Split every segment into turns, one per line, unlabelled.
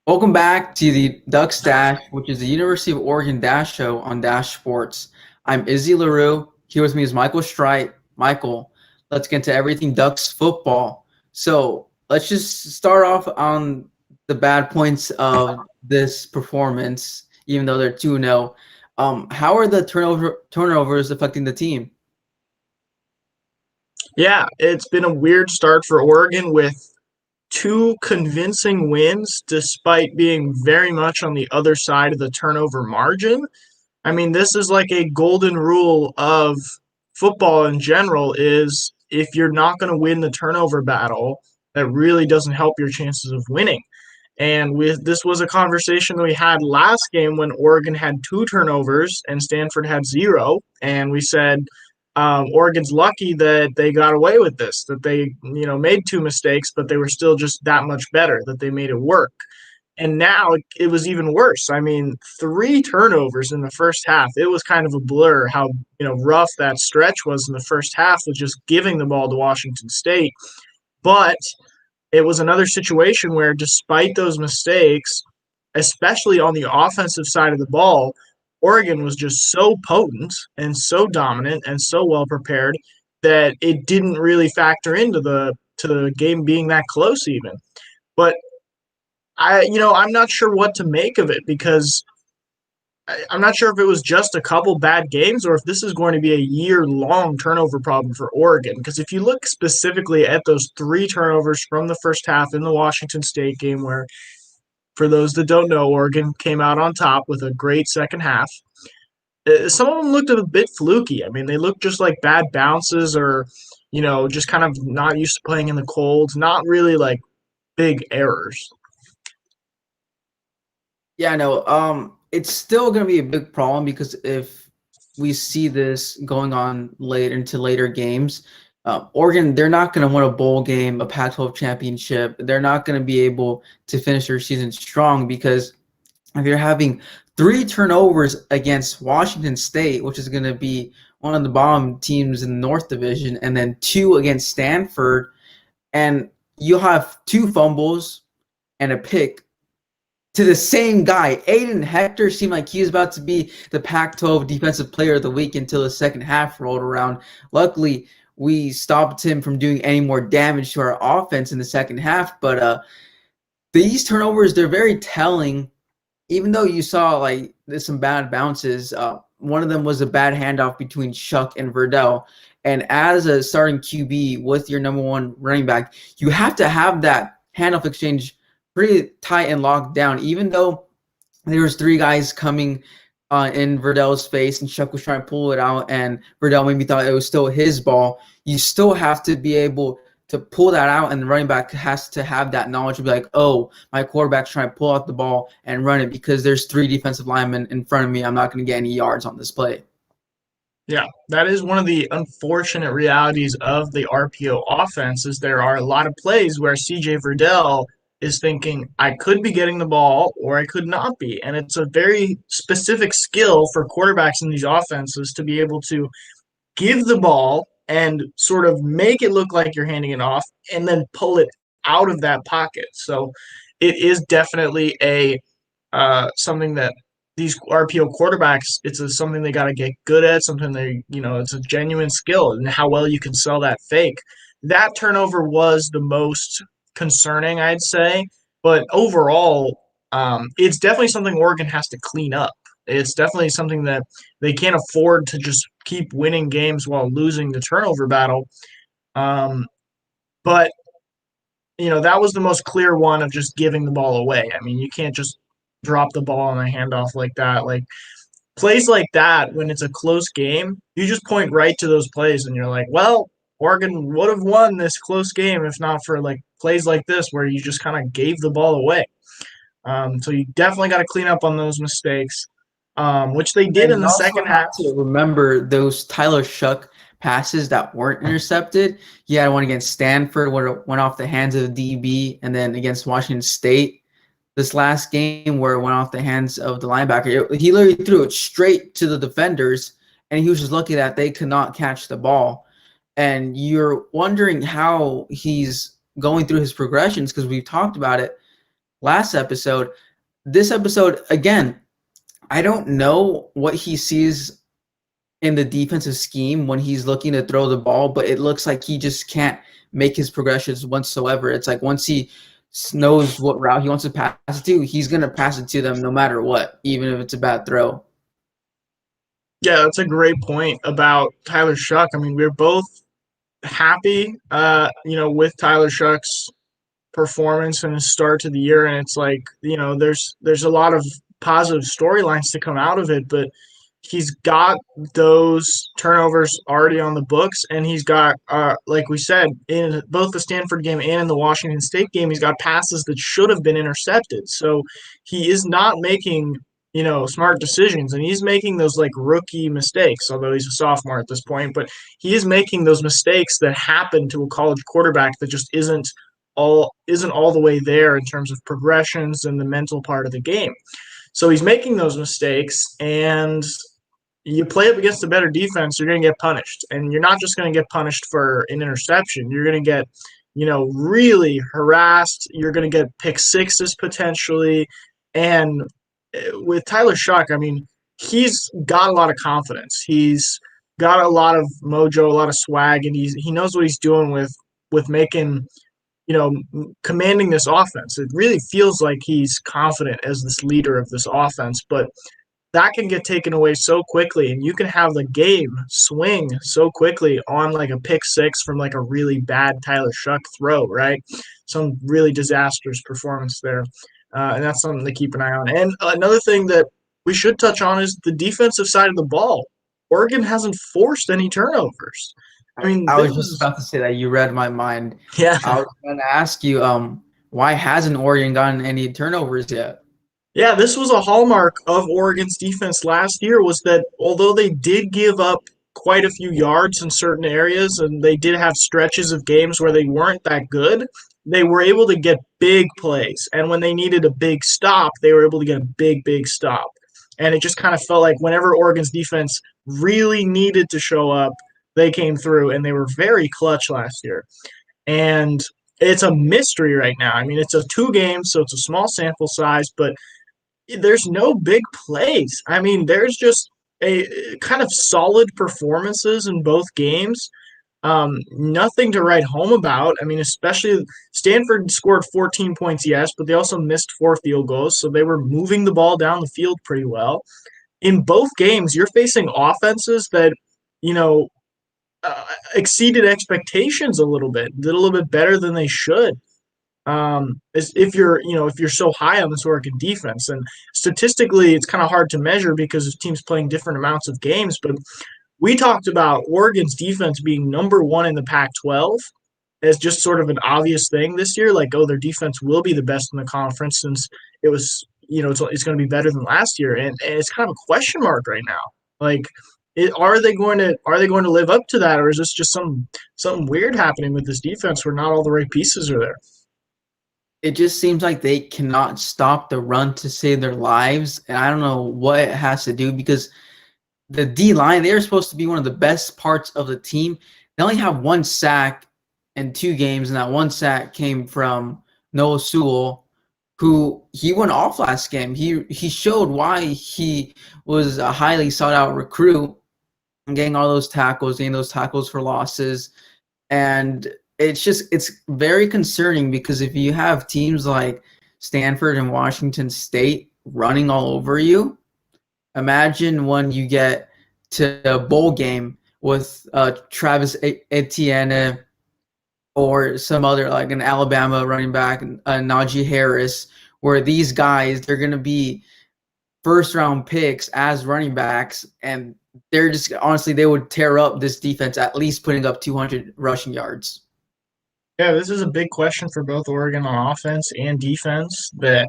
Welcome back to the Ducks Dash, which is the University of Oregon Dash show on Dash Sports. I'm Izzy LaRue. Here with me is Michael Strite. Michael, let's get into everything Ducks football. So let's just start off on the bad points of this performance, even though they're 2-0. How are the turnovers affecting the team?
Yeah, it's been a weird start for Oregon with two convincing wins despite being very much on the other side of the turnover margin. I mean, this is like a golden rule of football in general is if you're not going to win the turnover battle, that really doesn't help your chances of winning. And this was a conversation that we had last game when Oregon had two turnovers and Stanford had zero, and we said Oregon's lucky that they got away with this, that they made two mistakes, but they were still just that much better, that they made it work. And now it was even worse. I mean, three turnovers in the first half. It was kind of a blur how rough that stretch was in the first half with just giving the ball to Washington State. But it was another situation where, despite those mistakes, especially on the offensive side of the ball, Oregon was just so potent and so dominant and so well prepared that it didn't really factor into the game being that close even. But I'm not sure what to make of it because I'm not sure if it was just a couple bad games or if this is going to be a year-long turnover problem for Oregon. Because if you look specifically at those three turnovers from the first half in the Washington State game, where for those that don't know, Oregon came out on top with a great second half. Some of them looked a bit fluky. I mean, they looked just like bad bounces or, just kind of not used to playing in the cold, not really like big errors.
Yeah, no. It's still gonna be a big problem because if we see this going on late into later games, Oregon, they're not gonna win a bowl game, a Pac-12 championship. They're not gonna be able to finish their season strong because if you're having three turnovers against Washington State, which is gonna be one of the bottom teams in the North Division, and then two against Stanford, and you'll have two fumbles and a pick to the same guy. Aiden Hector seemed like he was about to be the Pac-12 Defensive Player of the Week until the second half rolled around. Luckily, we stopped him from doing any more damage to our offense in the second half. But these turnovers, they're very telling. Even though you saw like there's some bad bounces, one of them was a bad handoff between Shuck and Verdell. And as a starting QB with your number one running back, you have to have that handoff exchange pretty tight and locked down. Even though there was three guys coming in Verdell's face and Shuck was trying to pull it out and Verdell maybe thought it was still his ball, you still have to be able to pull that out, and the running back has to have that knowledge to be like, oh, my quarterback's trying to pull out the ball and run it because there's three defensive linemen in front of me. I'm not going to get any yards on this play.
Yeah, that is one of the unfortunate realities of the RPO offense is there are a lot of plays where CJ Verdell is thinking, I could be getting the ball or I could not be. And it's a very specific skill for quarterbacks in these offenses to be able to give the ball and sort of make it look like you're handing it off and then pull it out of that pocket. So it is definitely a something that these RPO quarterbacks, something they got to get good at, something it's a genuine skill and how well you can sell that fake. That turnover was the most concerning, I'd say. But overall, it's definitely something Oregon has to clean up. It's definitely something that they can't afford to just keep winning games while losing the turnover battle. Um, but that was the most clear one of just giving the ball away. I mean, you can't just drop the ball on a handoff like that. Like plays like that, when it's a close game, you just point right to those plays and you're like, well, Oregon would have won this close game if not for like plays like this where you just kind of gave the ball away. So you definitely got to clean up on those mistakes, which they did
And
in
you
the
also
second
have
half.
to remember those Tyler Shuck passes that weren't intercepted. He had one against Stanford where it went off the hands of the DB, and then against Washington State, this last game where it went off the hands of the linebacker. He literally threw it straight to the defenders, and he was just lucky that they could not catch the ball. And you're wondering how he's going through his progressions because we've talked about it. last episode. This episode, again, I don't know what he sees in the defensive scheme when he's looking to throw the ball, but it looks like he just can't make his progressions whatsoever. It's like once he knows what route he wants to pass it to, he's going to pass it to them no matter what, even if it's a bad throw.
Yeah, that's a great point about Tyler Shuck. I mean, we're both happy, with Tyler Shuck's performance and his start to the year, and it's like there's a lot of positive storylines to come out of it, but he's got those turnovers already on the books, and he's got, like we said, in both the Stanford game and in the Washington State game, he's got passes that should have been intercepted. So he is not making smart decisions, and he's making those like rookie mistakes. Although he's a sophomore at this point, but he is making those mistakes that happen to a college quarterback that just isn't all the way there in terms of progressions and the mental part of the game. So he's making those mistakes, and you play up against a better defense, you're going to get punished. And you're not just going to get punished for an interception. You're going to get, really harassed. You're going to get pick sixes potentially. And with Tyler Shuck, I mean, he's got a lot of confidence. He's got a lot of mojo, a lot of swag, and he knows what he's doing with making commanding this offense. It really feels like he's confident as this leader of this offense, but that can get taken away so quickly, and you can have the game swing so quickly on like a pick six from like a really bad Tyler Shuck throw, right? Some really disastrous performance there, and that's something to keep an eye on. And another thing that we should touch on is the defensive side of the ball. Oregon hasn't forced any turnovers. I mean,
I
this
was just
is
about to say that. You read my mind.
yeah.
I was going to ask you, why hasn't Oregon gotten any turnovers yet?
Yeah, this was a hallmark of Oregon's defense last year was that although they did give up quite a few yards in certain areas and they did have stretches of games where they weren't that good, they were able to get big plays. And when they needed a big stop, they were able to get a big, big stop. And it just kind of felt like whenever Oregon's defense really needed to show up, they came through and they were very clutch last year. And it's a mystery right now. I mean, it's a 2 games, so it's a small sample size, but there's no big plays. I mean, there's just a kind of solid performances in both games. Nothing to write home about. I mean, especially Stanford scored 14 points, yes, but they also missed 4 field goals, so they were moving the ball down the field pretty well. In both games, you're facing offenses that, you know, exceeded expectations a little bit, did a little bit better than they should. If you're so high on this Oregon defense, and statistically, it's kind of hard to measure because of teams playing different amounts of games. But we talked about Oregon's defense being number one in the Pac-12 as just sort of an obvious thing this year. Like, oh, their defense will be the best in the conference since it was, it's going to be better than last year, and it's kind of a question mark right now. Like, are they going to live up to that, or is this just something weird happening with this defense where not all the right pieces are there?
It just seems like they cannot stop the run to save their lives. And I don't know what it has to do because the D line, they're supposed to be one of the best parts of the team. They only have 1 sack in 2 games, and that 1 sack came from Noah Sewell, who he went off last game. He showed why he was a highly sought out recruit and getting those tackles for losses. And it's very concerning because if you have teams like Stanford and Washington State running all over you, imagine when you get to a bowl game with Travis Etienne or some other like an Alabama running back, Najee Harris, where these guys they're going to be first round picks as running backs, and they're just honestly they would tear up this defense at least putting up 200 rushing yards.
Yeah, this is a big question for both Oregon on offense and defense. That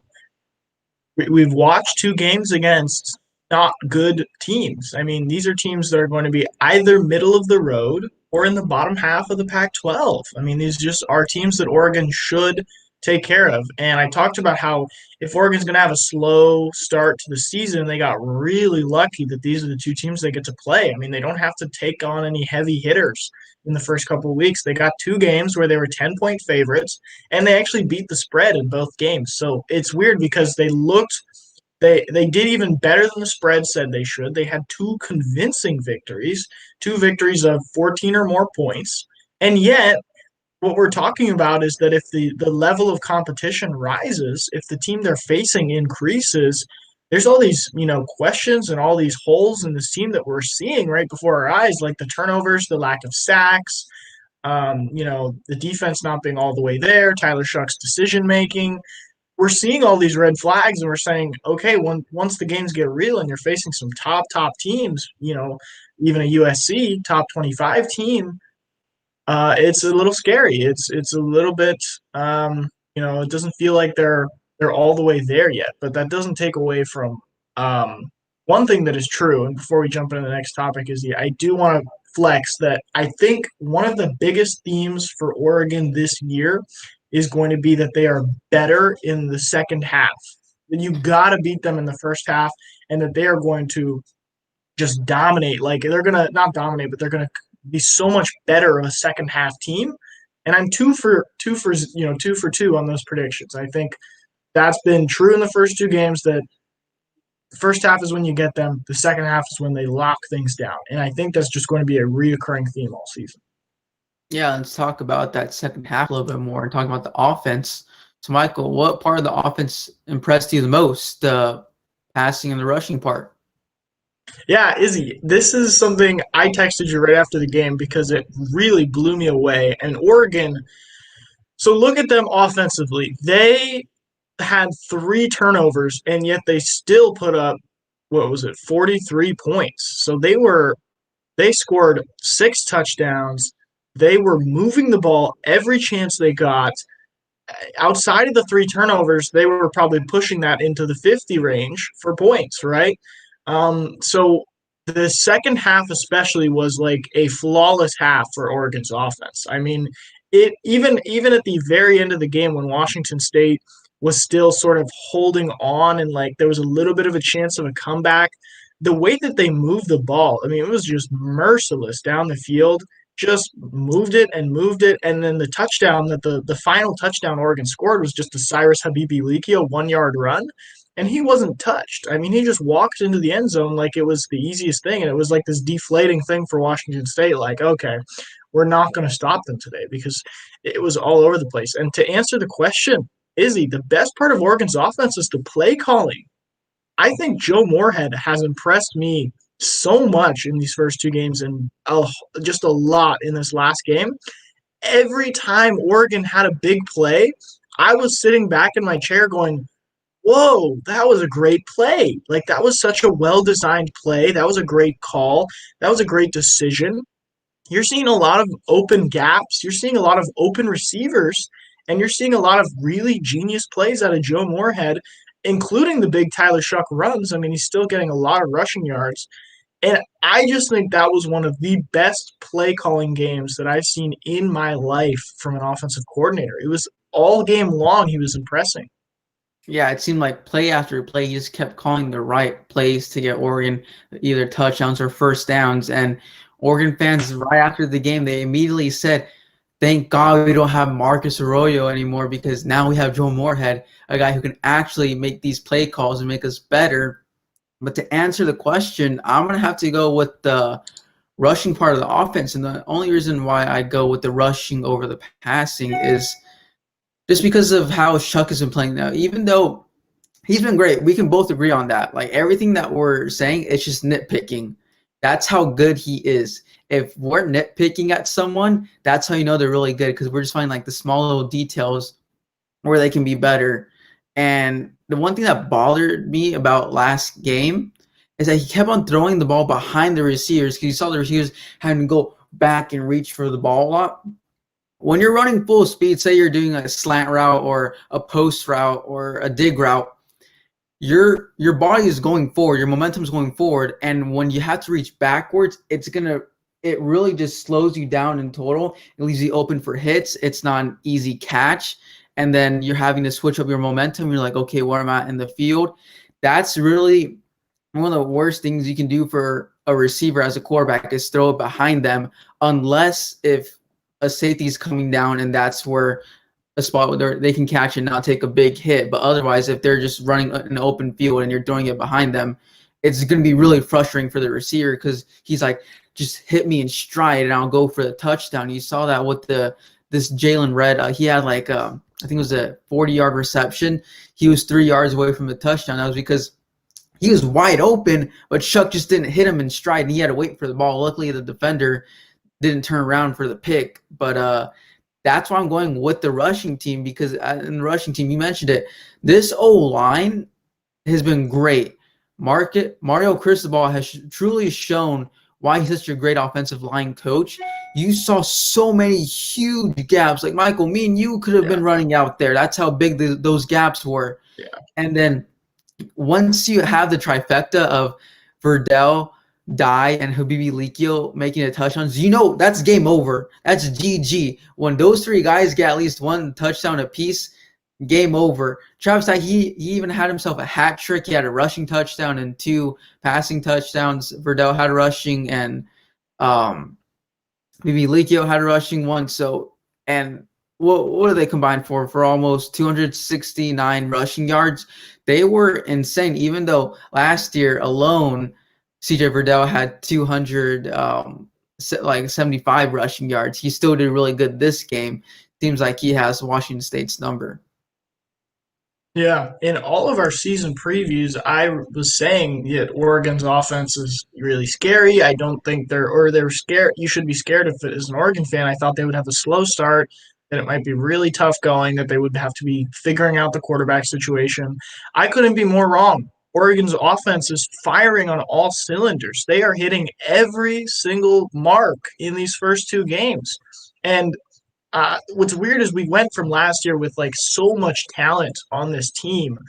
we've watched 2 games against not good teams. I mean, these are teams that are going to be either middle of the road or in the bottom half of the Pac-12. I mean, these just are teams that Oregon should take care of. And I talked about how if Oregon's going to have a slow start to the season, they got really lucky that these are the two teams they get to play. I mean, they don't have to take on any heavy hitters in the first couple of weeks. They got two games where they were 10-point favorites, and they actually beat the spread in both games. So it's weird because they did even better than the spread said they should. They had two convincing victories, two victories of 14 or more points. And yet, what we're talking about is that if the level of competition rises, if the team they're facing increases, there's all these, questions and all these holes in this team that we're seeing right before our eyes, like the turnovers, the lack of sacks, the defense not being all the way there, Tyler Shuck's decision making. We're seeing all these red flags, and we're saying, okay, once the games get real and you're facing some top teams, even a USC top 25 team, it's a little scary. It's a little bit, it doesn't feel like they're all the way there yet. But that doesn't take away from one thing that is true. And before we jump into the next topic, is I do want to flex that I think one of the biggest themes for Oregon this year is going to be that they are better in the second half. That you got to beat them in the first half, and that they are going to just dominate. Like they're gonna not dominate, but they're gonna be so much better of a second half team. And I'm two for two on those predictions. I think that's been true in the first two games. That the first half is when you get them. The second half is when they lock things down. And I think that's just going to be a reoccurring theme all season.
Yeah, let's talk about that second half a little bit more and talk about the offense. So, Michael, what part of the offense impressed you the most? The passing and the rushing part?
Yeah, Izzy, this is something I texted you right after the game because it really blew me away. And Oregon, so look at them offensively. They had three turnovers, and yet they still put up, what was it, 43 points. So they scored six touchdowns. They were moving the ball every chance they got. Outside of the three turnovers, they were probably pushing that into the 50 range for points, right? So the second half especially was like a flawless half for Oregon's offense. I mean, it even at the very end of the game when Washington State was still sort of holding on and like there was a little bit of a chance of a comeback, the way that they moved the ball, I mean, it was just merciless down the field. Just moved it, and then the touchdown the final touchdown Oregon scored was just a Cyrus Habibi Lekia 1 yard run, and he wasn't touched. I mean, he just walked into the end zone like it was the easiest thing, and it was like this deflating thing for Washington State. Like, okay, we're not going to stop them today because it was all over the place. And to answer the question, Izzy, the best part of Oregon's offense is the play calling. I think Joe Moorhead has impressed me so much in these first two games and just a lot in this last game. Every time Oregon had a big play, I was sitting back in my chair going, whoa, that was a great play. Like, that was such a well-designed play. That was a great call. That was a great decision. You're seeing a lot of open gaps. You're seeing a lot of open receivers, and you're seeing a lot of really genius plays out of Joe Moorhead, including the big Tyler Shuck runs. I mean, he's still getting a lot of rushing yards. And I just think that was one of the best play calling games that I've seen in my life from an offensive coordinator. It was all game long, he was impressing.
Yeah, it seemed like play after play, he just kept calling the right plays to get Oregon either touchdowns or first downs. And Oregon fans, right after the game, they immediately said, thank God we don't have Marcus Arroyo anymore because now we have Joe Moorhead, a guy who can actually make these play calls and make us better. But to answer the question, I'm going to have to go with the rushing part of the offense. And the only reason why I go with the rushing over the passing is just because of how Shuck has been playing now. Even though he's been great, we can both agree on that. Like everything that we're saying, it's just nitpicking. That's how good he is. If we're nitpicking at someone, that's how you know they're really good because we're just finding like the small little details where they can be better. And the one thing that bothered me about last game is that he kept on throwing the ball behind the receivers because you saw the receivers having to go back and reach for the ball a lot. When you're running full speed, say you're doing a slant route or a post route or a dig route, your body is going forward, your momentum is going forward, and when you have to reach backwards, it really just slows you down in total. It leaves you open for hits. It's not an easy catch. and then you're having to switch up your momentum. You're like, okay, where am I in the field? That's really one of the worst things you can do for a receiver as a quarterback is throw it behind them, unless if a safety is coming down and that's where a spot where they can catch and not take a big hit. But otherwise, if they're just running an open field and you're throwing it behind them, it's going to be really frustrating for the receiver because he's like, just hit me in stride and I'll go for the touchdown. You saw that with this Jalen Red. He had like I think it was a 40-yard reception. He was 3 yards away from the touchdown. That was because he was wide open, but Chuck just didn't hit him in stride, and he had to wait for the ball. Luckily, the defender didn't turn around for the pick. But that's why I'm going with the rushing team because in the rushing team, you mentioned it, this O-line has been great. Mario Cristobal has truly shown why he's such a great offensive line coach. You saw so many huge gaps. Like, Michael, me and you could have been running out there. That's how big those gaps were.
Yeah.
And then once you have the trifecta of Verdell, Dye, and Habibi Likio making a touchdowns, you know that's game over. That's GG. When those three guys get at least one touchdown apiece, game over. Travis Dye, he even had himself a hat trick. He had a rushing touchdown and 2 passing touchdowns. Verdell had a rushing, and maybe Likio had a rushing one. So, and what do they combine for almost 269 rushing yards? They were insane. Even though last year alone, CJ Verdell had 275 rushing yards, he still did really good this game. Seems like he has Washington State's number.
Yeah, in all of our season previews, I was saying that Oregon's offense is really scary. I don't think they're scared. You should be scared if it is an Oregon fan. I thought they would have a slow start, that it might be really tough going, that they would have to be figuring out the quarterback situation. I couldn't be more wrong. Oregon's offense is firing on all cylinders. They are hitting every single mark in these first 2 games. And what's weird is we went from last year with like so much talent on this team,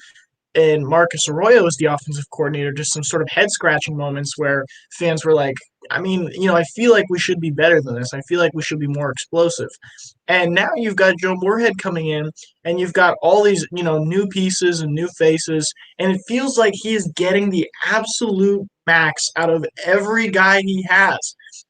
and Marcus Arroyo was the offensive coordinator, just some sort of head scratching moments where fans were like, I mean, I feel like we should be better than this. I feel like we should be more explosive. And now you've got Joe Moorhead coming in, and you've got all these, new pieces and new faces, and it feels like he is getting the absolute max out of every guy he has.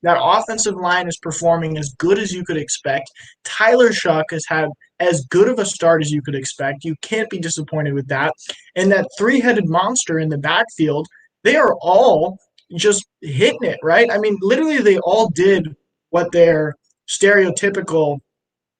That offensive line is performing as good as you could expect. Tyler Shuck has had as good of a start as you could expect. You can't be disappointed with that. And that 3-headed monster in the backfield, they are all just hitting it, right? I mean, literally, they all did what their stereotypical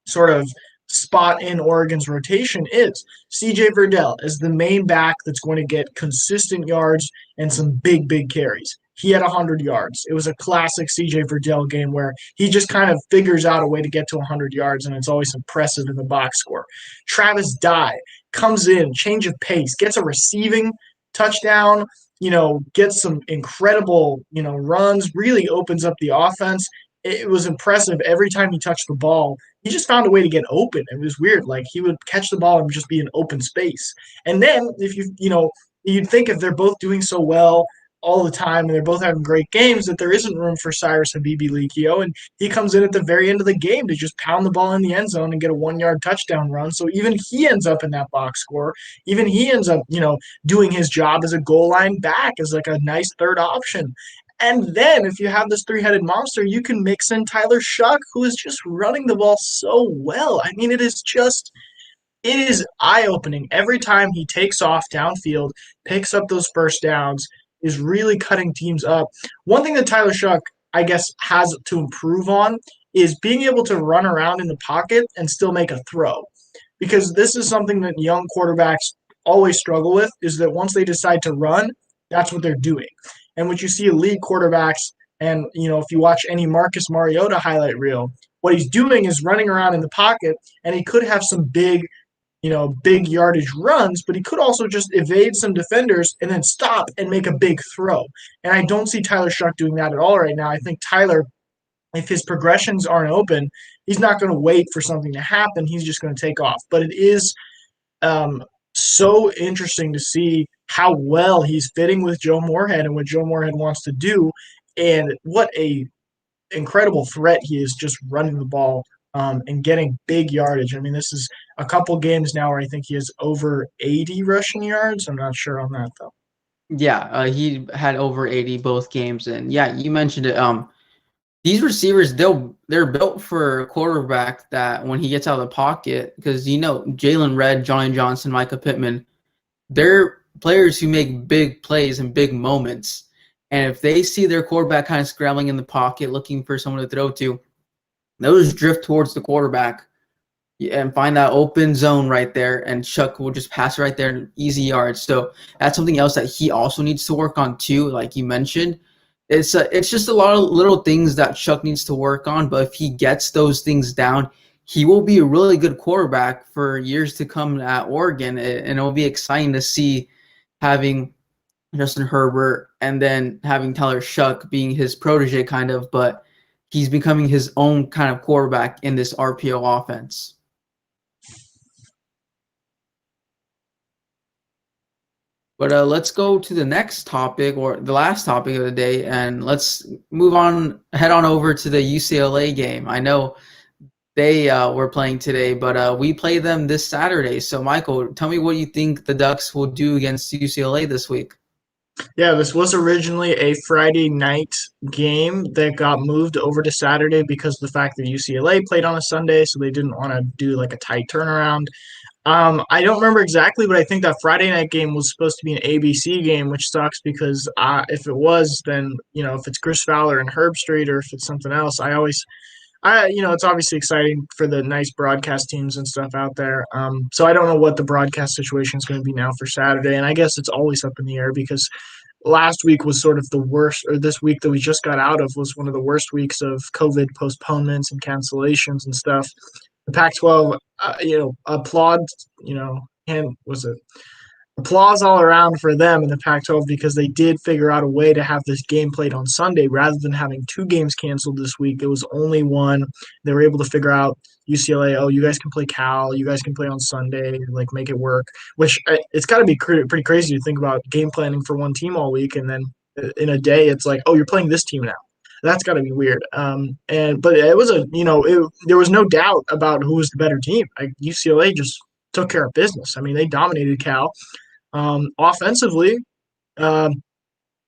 sort of spot in Oregon's rotation is. CJ Verdell is the main back that's going to get consistent yards and some big, big carries. He had 100 yards. It was a classic CJ Verdell game where he just kind of figures out a way to get to 100 yards, and it's always impressive in the box score. Travis Dye comes in, change of pace, gets a receiving touchdown, gets some incredible, runs, really opens up the offense. It was impressive every time he touched the ball. He just found a way to get open. It was weird. Like, he would catch the ball and just be in open space. And then if you'd think if they're both doing so well all the time and they're both having great games that there isn't room for Cyrus Habibi Likio, and he comes in at the very end of the game to just pound the ball in the end zone and get a 1-yard touchdown run. So even he ends up in that box score. Even he ends up, doing his job as a goal line back, as like a nice third option. And then if you have this 3-headed monster, you can mix in Tyler Shuck, who is just running the ball so well. I mean, it is eye-opening. Every time he takes off downfield, picks up those first downs, is really cutting teams up. One thing that Tyler Shuck, I guess, has to improve on is being able to run around in the pocket and still make a throw. Because this is something that young quarterbacks always struggle with, is that once they decide to run, that's what they're doing. And what you see elite quarterbacks, and if you watch any Marcus Mariota highlight reel, what he's doing is running around in the pocket, and he could have some big yardage runs, but he could also just evade some defenders and then stop and make a big throw. And I don't see Tyler Shuck doing that at all right now. I think Tyler, if his progressions aren't open, he's not going to wait for something to happen. He's just going to take off. But it is so interesting to see how well he's fitting with Joe Moorhead and what Joe Moorhead wants to do, and what a incredible threat he is just running the ball and getting big yardage. I mean, this is a couple games now where I think he has over 80 rushing yards. I'm not sure on that though.
Yeah, he had over 80 both games, and yeah, you mentioned it. These receivers, they're built for a quarterback that when he gets out of the pocket, because Jalen Redd, Johnny Johnson, Micah Pittman, they're players who make big plays and big moments. And if they see their quarterback kind of scrambling in the pocket, looking for someone to throw to, they'll just drift towards the quarterback and find that open zone right there, and Chuck will just pass right there in easy yards. So that's something else that he also needs to work on too, like you mentioned. It's just a lot of little things that Chuck needs to work on, but if he gets those things down, he will be a really good quarterback for years to come at Oregon, and it'll be exciting to see having Justin Herbert and then having Tyler Shuck being his protege kind of, but he's becoming his own kind of quarterback in this RPO offense. But let's go to the next topic, or the last topic of the day, and let's head on over to the UCLA game. I know they were playing today, but we play them this Saturday. So, Michael, tell me what you think the Ducks will do against UCLA this week.
Yeah, this was originally a Friday night game that got moved over to Saturday because of the fact that UCLA played on a Sunday, so they didn't want to do like a tight turnaround. I don't remember exactly, but I think that Friday night game was supposed to be an ABC game, which sucks because if it was, then if it's Chris Fowler and Herb Street, or if it's something else, it's obviously exciting for the nice broadcast teams and stuff out there. So I don't know what the broadcast situation is going to be now for Saturday, and I guess it's always up in the air because last week was sort of the worst, or this week that we just got out of was one of the worst weeks of COVID postponements and cancellations and stuff. The Pac-12, applaud, and was it applause all around for them in the Pac-12 because they did figure out a way to have this game played on Sunday rather than having two games canceled this week. There was only one. They were able to figure out UCLA. Oh, you guys can play Cal. You guys can play on Sunday. Like make it work. Which it's got to be pretty crazy to think about game planning for one team all week, and then in a day it's like, oh, you're playing this team now. That's got to be weird. But it was there was no doubt about who was the better team. UCLA just took care of business. I mean, they dominated Cal. Offensively,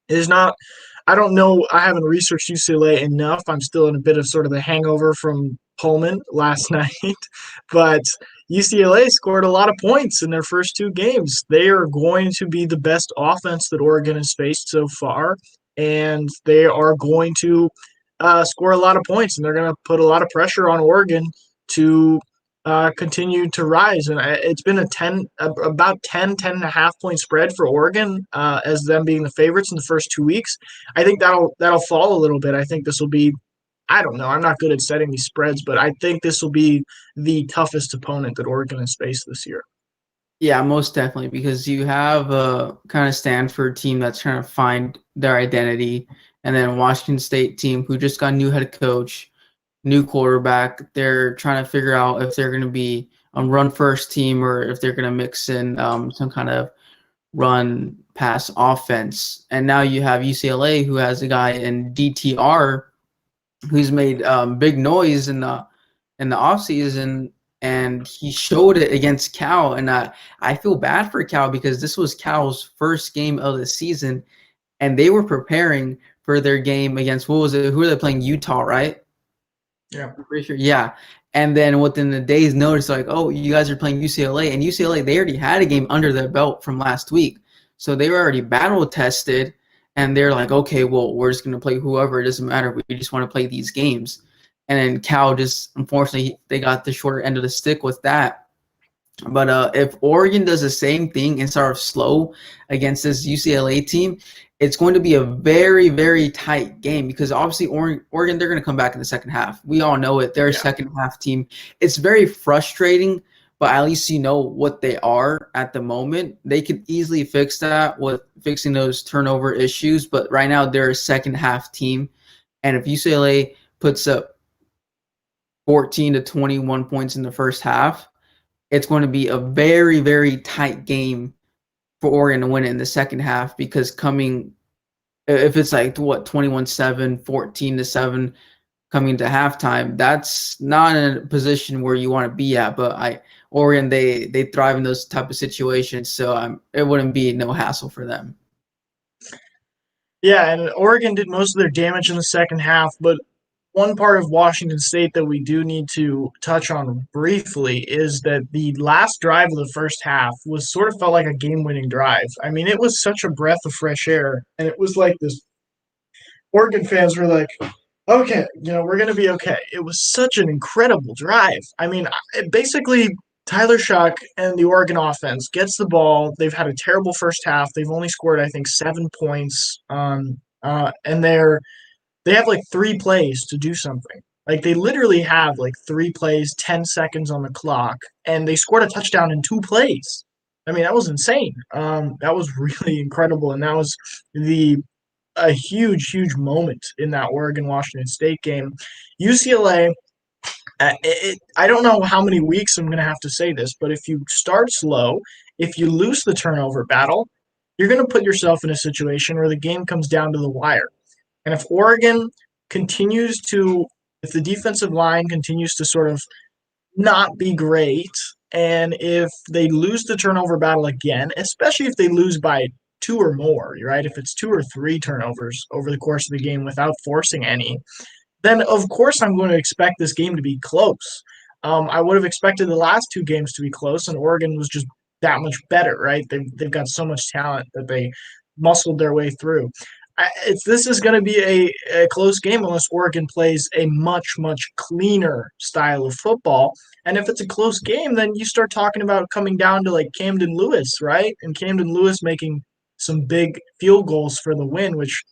is not. I don't know. I haven't researched UCLA enough. I'm still in a bit of sort of the hangover from Pullman last night, but UCLA scored a lot of points in their first two games. They are going to be the best offense that Oregon has faced so far, and they are going to score a lot of points, and they're going to put a lot of pressure on Oregon to continue to rise. And it's been about 10 and a half point spread for Oregon as them being the favorites in the first 2 weeks. I think that'll fall a little bit. I think this will be, I don't know, I'm not good at setting these spreads, but I think this will be the toughest opponent that Oregon has faced this year.
Yeah, most definitely, because you have a kind of Stanford team that's trying to find their identity, and then Washington State team who just got a new head coach, new quarterback. They're trying to figure out if they're going to be a run first team or if they're going to mix in some kind of run pass offense. And now you have UCLA, who has a guy in DTR who's made big noise in the offseason, and he showed it against Cal. And I feel bad for Cal because this was Cal's first game of the season, and they were preparing for their game against, what was it? Who are they playing? Utah, right?
Yeah.
I'm pretty sure. Yeah. And then within the day's notice, like, oh, you guys are playing UCLA. And UCLA, they already had a game under their belt from last week. So they were already battle tested. And they're like, okay, well, we're just going to play whoever. It doesn't matter. We just want to play these games. And then Cal just, unfortunately, they got the shorter end of the stick with that. But if Oregon does the same thing and start slow against this UCLA team, it's going to be a very, very tight game because obviously Oregon, they're going to come back in the second half. We all know it. They're a second half team. It's very frustrating, but at least you know what they are at the moment. They could easily fix that with fixing those turnover issues, but right now they're a second half team. And if UCLA puts up 14 to 21 points in the first half, it's going to be a very, very tight game for Oregon to win it in the second half, because if it's like 21-7, 14-7, coming to halftime. That's not a position where you want to be at. But Oregon, they thrive in those type of situations, so it wouldn't be no hassle for them.
Yeah, and Oregon did most of their damage in the second half, but one part of Washington State that we do need to touch on briefly is that the last drive of the first half was sort of felt like a game-winning drive. I mean, it was such a breath of fresh air, and it was like this. Oregon fans were like, "Okay, we're gonna be okay." It was such an incredible drive. I mean, basically, Tyler Shuck and the Oregon offense gets the ball. They've had a terrible first half. They've only scored, I think, 7 points. And they have like 3 plays to do something. Like they literally have like 3 plays, 10 seconds on the clock, and they scored a touchdown in 2 plays. I mean, that was insane. That was really incredible, and that was the a huge, huge moment in that Oregon Washington State game. UCLA. I don't know how many weeks I'm going to have to say this, but if you start slow, if you lose the turnover battle, you're going to put yourself in a situation where the game comes down to the wire. And if Oregon continues to, if the defensive line continues to sort of not be great, and if they lose the turnover battle again, especially if they lose by 2 or more, right? If it's 2 or 3 turnovers over the course of the game without forcing any, then of course I'm going to expect this game to be close. I would have expected the last 2 games to be close, and Oregon was just that much better, right? They've got so much talent that they muscled their way through. This is going to be a close game unless Oregon plays a much, much cleaner style of football. And if it's a close game, then you start talking about coming down to like Camden Lewis, right? And Camden Lewis making some big field goals for the win, which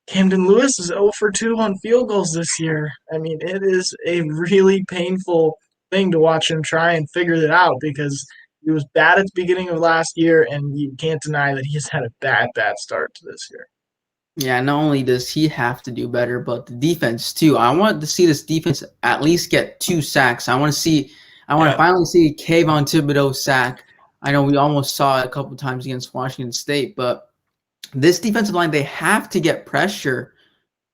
Camden Lewis is 0 for 2 on field goals this year. I mean, it is a really painful thing to watch him try and figure that out because he was bad at the beginning of last year, and you can't deny that he's had a bad, bad start to this year.
Yeah, not only does he have to do better, but the defense too. I want to see this defense at least get 2 sacks. I want to finally see Kayvon Thibodeau sack. I know we almost saw it a couple times against Washington State, but this defensive line, they have to get pressure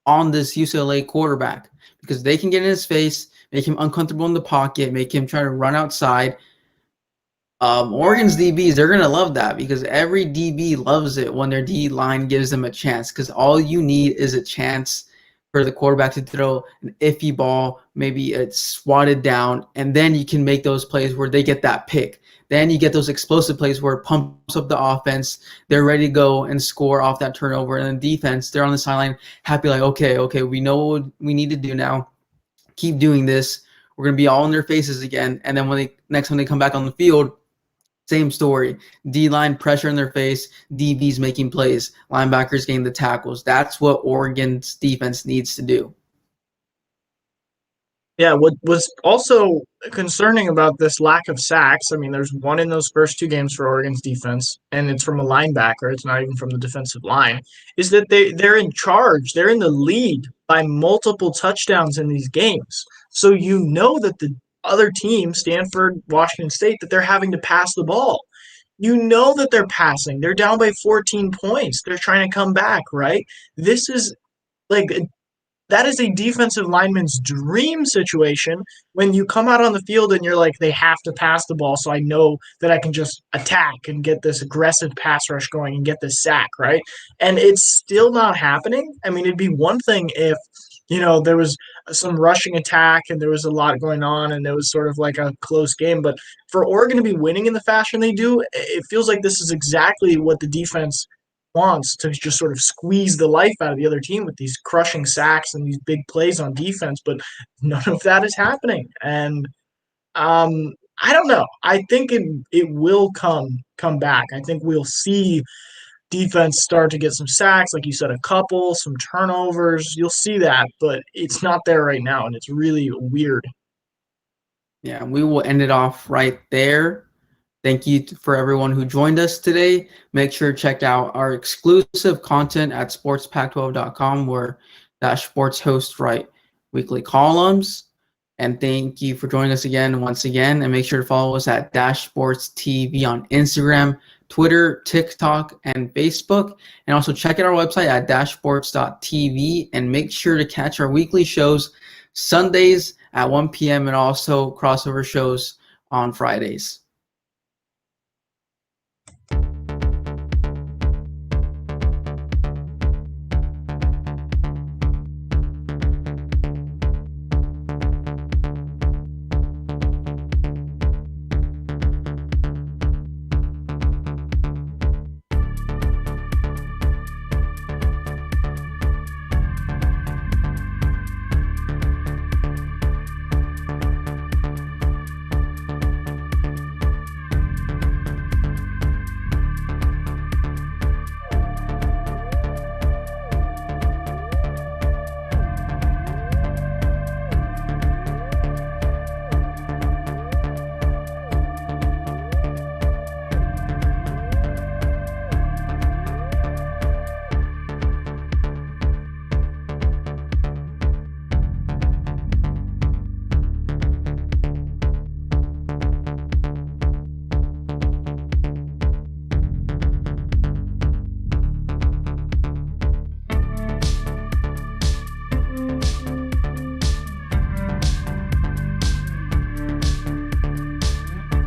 on this UCLA quarterback because they can get in his face, make him uncomfortable in the pocket, make him try to run outside. Oregon's DBs, they're going to love that because every DB loves it when their D line gives them a chance because all you need is a chance for the quarterback to throw an iffy ball, maybe it's swatted down, and then you can make those plays where they get that pick. Then you get those explosive plays where it pumps up the offense. They're ready to go and score off that turnover. And then defense, they're on the sideline happy like, okay, we know what we need to do now. Keep doing this. We're going to be all in their faces again. And then next time they come back on the field, same story. D-line pressure in their face, DBs making plays, linebackers getting the tackles. That's what Oregon's defense needs to do.
Yeah, what was also concerning about this lack of sacks, I mean, there's one in those first 2 games for Oregon's defense, and it's from a linebacker, it's not even from the defensive line, is that they're in charge, they're in the lead by multiple touchdowns in these games. So you know that the other team, Stanford, Washington State, that they're having to pass the ball. You know that they're passing. They're down by 14 points. They're trying to come back, right? This is like that is a defensive lineman's dream situation when you come out on the field and you're like, they have to pass the ball, so I know that I can just attack and get this aggressive pass rush going and get this sack, right? And it's still not happening. I mean, it'd be one thing if, there was some rushing attack and there was a lot going on and there was sort of like a close game. But for Oregon to be winning in the fashion they do, it feels like this is exactly what the defense wants, to just sort of squeeze the life out of the other team with these crushing sacks and these big plays on defense, but none of that is happening. And I don't know. I think it will come back. I think we'll see defense start to get some sacks, like you said, a couple, some turnovers. You'll see that, but it's not there right now, and it's really weird.
Yeah, we will end it off right there. Thank you for everyone who joined us today. Make sure to check out our exclusive content at sportspac12.com where Dash Sports hosts write weekly columns. And thank you for joining us once again. And make sure to follow us at Dash Sports TV on Instagram, Twitter, TikTok, and Facebook. And also check out our website at dashsports.tv and make sure to catch our weekly shows Sundays at 1 p.m. and also crossover shows on Fridays.